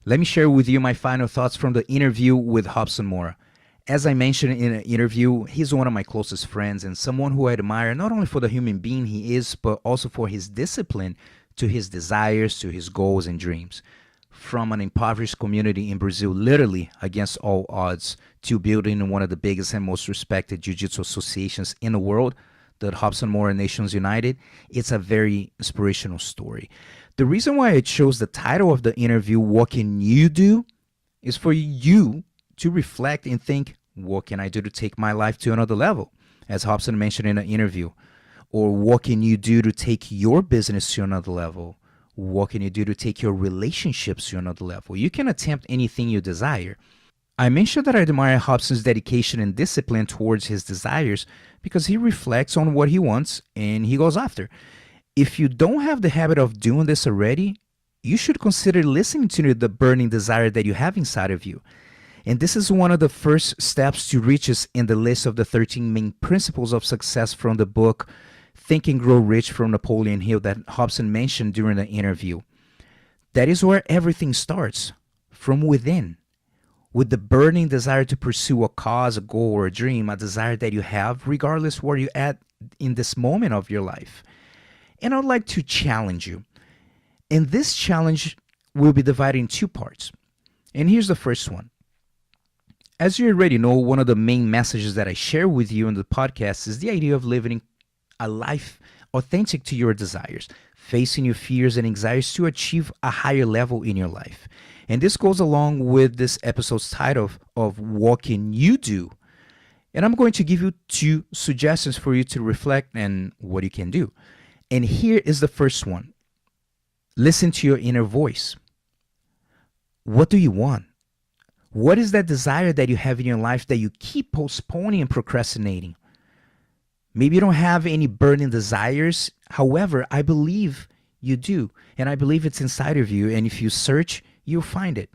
Let me share with you my final thoughts from the interview with Robson Moura. As I mentioned in an interview, he's one of my closest friends and someone who I admire not only for the human being he is, but also for his discipline to his desires, to his goals and dreams. From an impoverished community in Brazil, literally against all odds, to building one of the biggest and most respected jiu-jitsu associations in the world, the Robson Moura Nations United, it's a very inspirational story. The reason why I chose the title of the interview, What Can You Do? Is for you to reflect and think, what can I do to take my life to another level? As Robson mentioned in an interview. Or what can you do to take your business to another level? What can you do to take your relationships to another level? You can attempt anything you desire. I mentioned that I admire Robson's dedication and discipline towards his desires because he reflects on what he wants and he goes after. If you don't have the habit of doing this already, you should consider listening to the burning desire that you have inside of you. And this is one of the first steps to riches in the list of the 13 main principles of success from the book Think and Grow Rich from Napoleon Hill that Robson mentioned during the interview. That is where everything starts, from within, with the burning desire to pursue a cause, a goal, or a dream, a desire that you have, regardless where you're at in this moment of your life. And I'd like to challenge you. And this challenge will be divided in two parts. And here's the first one. As you already know, one of the main messages that I share with you in the podcast is the idea of living a life authentic to your desires, facing your fears and anxieties to achieve a higher level in your life. And this goes along with this episode's title of What Can You Do? And I'm going to give you two suggestions for you to reflect on what you can do. And here is the first one. Listen to your inner voice. What do you want? What is that desire that you have in your life that you keep postponing and procrastinating? Maybe you don't have any burning desires. However, I believe you do. And I believe it's inside of you. And if you search, you'll find it.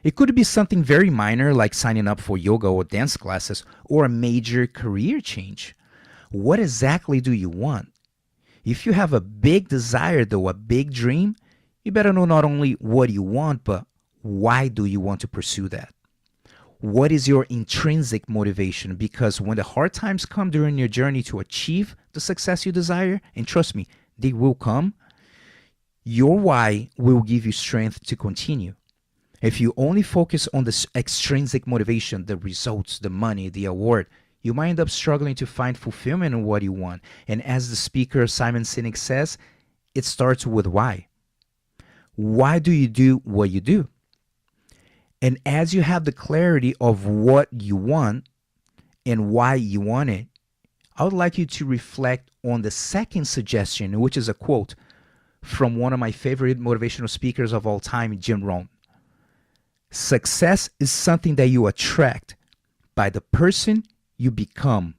It could be something very minor like signing up for yoga or dance classes or a major career change. What exactly do you want? If you have a big desire, though, a big dream, you better know not only what you want, but why do you want to pursue that? What is your intrinsic motivation? Because when the hard times come during your journey to achieve the success you desire, and trust me, they will come, your why will give you strength to continue. If you only focus on the extrinsic motivation, the results, the money, the award, you might end up struggling to find fulfillment in what you want. And as the speaker Simon Sinek says, it starts with why. Why do you do what you do? And as you have the clarity of what you want and why you want it, I would like you to reflect on the second suggestion, which is a quote from one of my favorite motivational speakers of all time, Jim Rohn. Success is something that you attract by the person you become.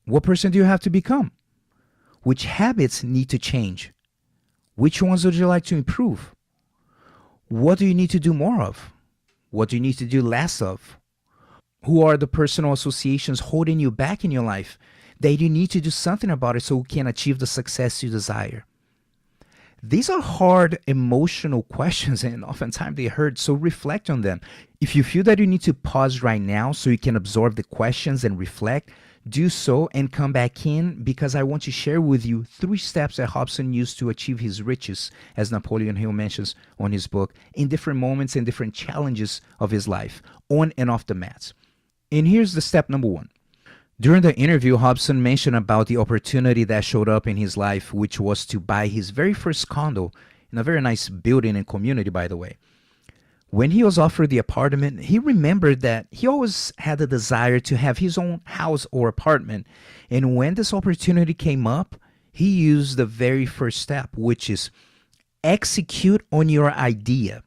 What person do you have to become? Which habits need to change? Which ones would you like to improve? What do you need to do more of? What do you need to do less of? Who are the personal associations holding you back in your life that you need to do something about it so you can achieve the success you desire? These are hard emotional questions and oftentimes they hurt, so reflect on them. If you feel that you need to pause right now so you can absorb the questions and reflect, do so and come back in because I want to share with you 3 steps that Robson used to achieve his riches, as Napoleon Hill mentions on his book, in different moments and different challenges of his life, on and off the mats. And here's the step number 1. During the interview, Robson mentioned about the opportunity that showed up in his life, which was to buy his very first condo in a very nice building and community, by the way. When he was offered the apartment, he remembered that he always had a desire to have his own house or apartment. And when this opportunity came up, he used the very first step, which is execute on your idea.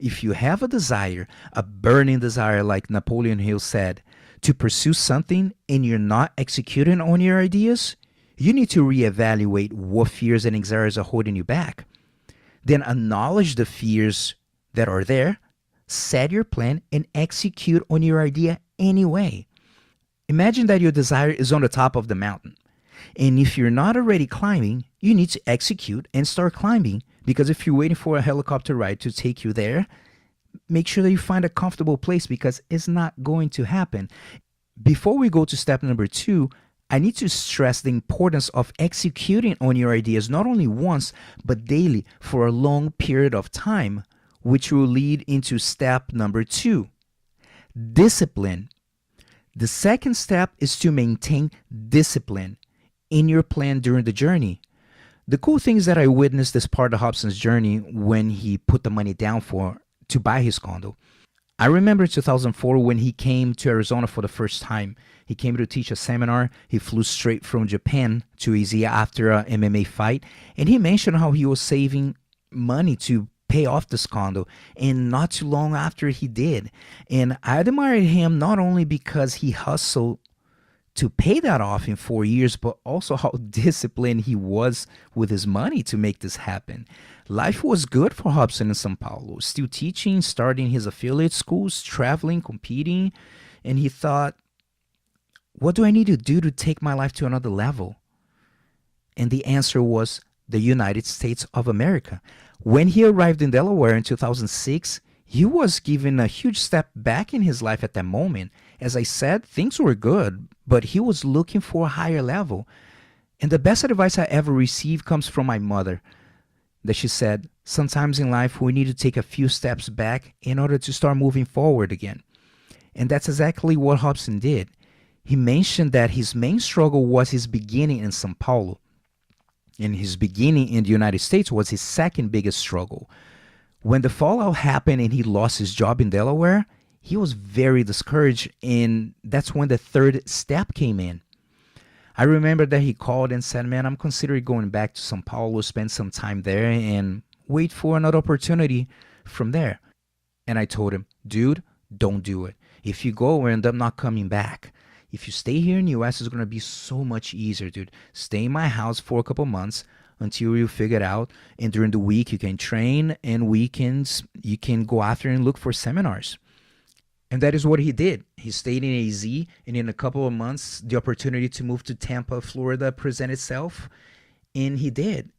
If you have a desire, a burning desire, like Napoleon Hill said, to pursue something and you're not executing on your ideas, you need to reevaluate what fears and anxieties are holding you back. Then acknowledge the fears that are there, set your plan, and execute on your idea anyway. Imagine that your desire is on the top of the mountain. And if you're not already climbing, you need to execute and start climbing Because if you're waiting for a helicopter ride to take you there, make sure that you find a comfortable place because it's not going to happen. Before we go to step number 2, I need to stress the importance of executing on your ideas not only once, but daily for a long period of time, which will lead into step number 2, discipline. The second step is to maintain discipline in your plan during the journey. The cool thing is that I witnessed this part of Hobson's journey when he put the money down to buy his condo. I remember in 2004 when he came to Arizona for the first time. He came to teach a seminar. He flew straight from Japan to AZ after a MMA fight. And he mentioned how he was saving money to pay off this condo. And not too long after he did. And I admired him not only because he hustled to pay that off in 4 years, but also how disciplined he was with his money to make this happen. Life was good for Robson in Sao Paulo, still teaching, starting his affiliate schools, traveling, competing, and he thought, what do I need to do to take my life to another level? And the answer was the United States of America. When he arrived in Delaware in 2006, he was given a huge step back in his life at that moment. As I said, things were good, but he was looking for a higher level. And the best advice I ever received comes from my mother, that she said, sometimes in life we need to take a few steps back in order to start moving forward again. And that's exactly what Robson did. He mentioned that his main struggle was his beginning in Sao Paulo. And his beginning in the United States was his second biggest struggle. When the fallout happened and he lost his job in Delaware, he was very discouraged, and that's when the third step came in. I remember that he called and said, man, I'm considering going back to Sao Paulo, spend some time there, and wait for another opportunity from there. And I told him, dude, don't do it. If you go, we end up not coming back. If you stay here in the US, it's going to be so much easier, dude. Stay in my house for a couple months until you figure it out. And during the week, you can train, and weekends, you can go after and look for seminars. And that is what he did. He stayed in AZ, and in a couple of months, the opportunity to move to Tampa, Florida presented itself, and he did.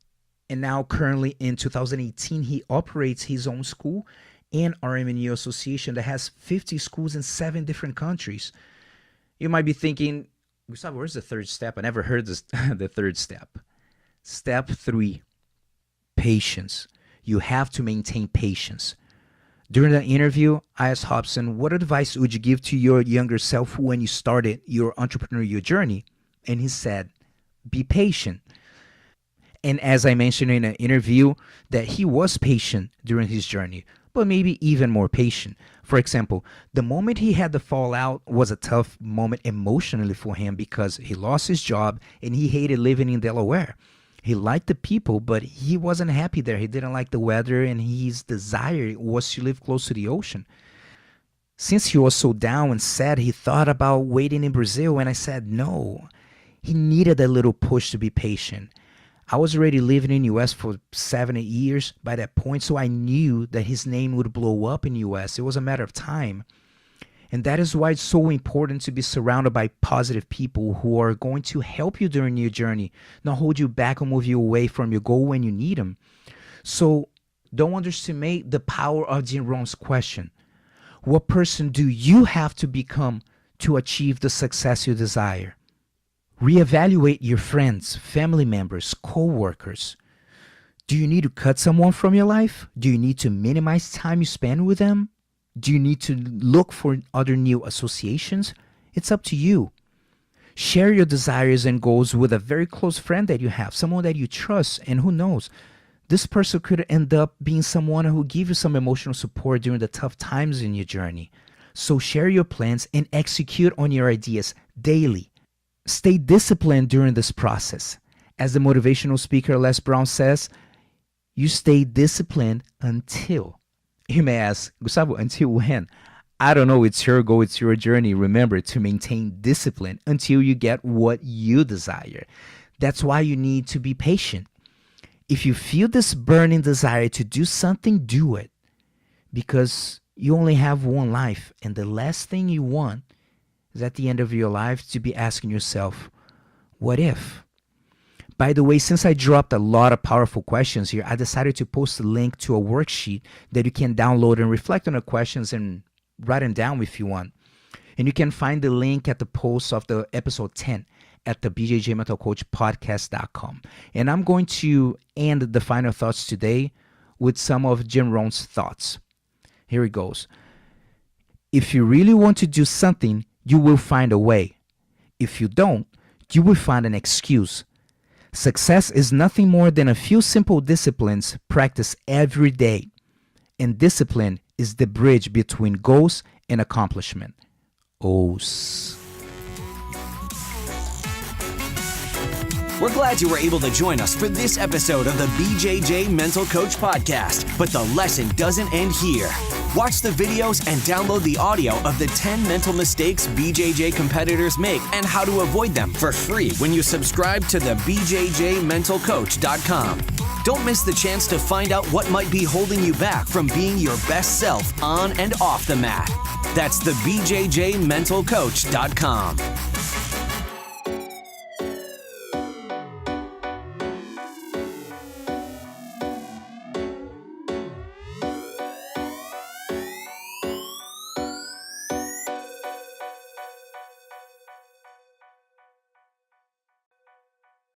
And now currently in 2018, he operates his own school and RMNU association that has 50 schools in 7 different countries. You might be thinking, Gustavo, where's the third step? I never heard this, the third step. Step 3, patience. You have to maintain patience. During the interview, I asked Robson, what advice would you give to your younger self when you started your entrepreneurial journey? And he said, be patient. And as I mentioned in an interview, that he was patient during his journey, but maybe even more patient. For example, the moment he had the fallout was a tough moment emotionally for him because he lost his job and he hated living in Delaware. He liked the people, but he wasn't happy there. He didn't like the weather, and his desire was to live close to the ocean. Since he was so down and sad, he thought about waiting in Brazil, and I said no. He needed a little push to be patient. I was already living in the US for 7-8 years by that point, so I knew that his name would blow up in the US. It was a matter of time. And that is why it's so important to be surrounded by positive people who are going to help you during your journey, not hold you back or move you away from your goal when you need them. So don't underestimate the power of Jerome's question. What person do you have to become to achieve the success you desire? Reevaluate your friends, family members, co-workers. Do you need to cut someone from your life? Do you need to minimize time you spend with them? Do you need to look for other new associations? It's up to you. Share your desires and goals with a very close friend that you have, someone that you trust, and who knows, this person could end up being someone who gives you some emotional support during the tough times in your journey. So share your plans and execute on your ideas daily. Stay disciplined during this process. As the motivational speaker Les Brown says, you stay disciplined until. You may ask, Gustavo, until when? I don't know. It's your goal. It's your journey. Remember to maintain discipline until you get what you desire. That's why you need to be patient. If you feel this burning desire to do something, do it. Because you only have one life. And the last thing you want is at the end of your life to be asking yourself, what if? By the way, since I dropped a lot of powerful questions here, I decided to post a link to a worksheet that you can download and reflect on the questions and write them down if you want. And you can find the link at the post of the episode 10 at the BJJMentalCoachPodcast.com. And I'm going to end the final thoughts today with some of Jim Rohn's thoughts. Here it goes. If you really want to do something, you will find a way. If you don't, you will find an excuse. Success is nothing more than a few simple disciplines practiced every day. And discipline is the bridge between goals and accomplishment. We're glad you were able to join us for this episode of the BJJ Mental Coach Podcast, but the lesson doesn't end here. Watch the videos and download the audio of the 10 mental mistakes BJJ competitors make and how to avoid them for free when you subscribe to the BJJMentalCoach.com. Don't miss the chance to find out what might be holding you back from being your best self on and off the mat. That's the BJJMentalCoach.com.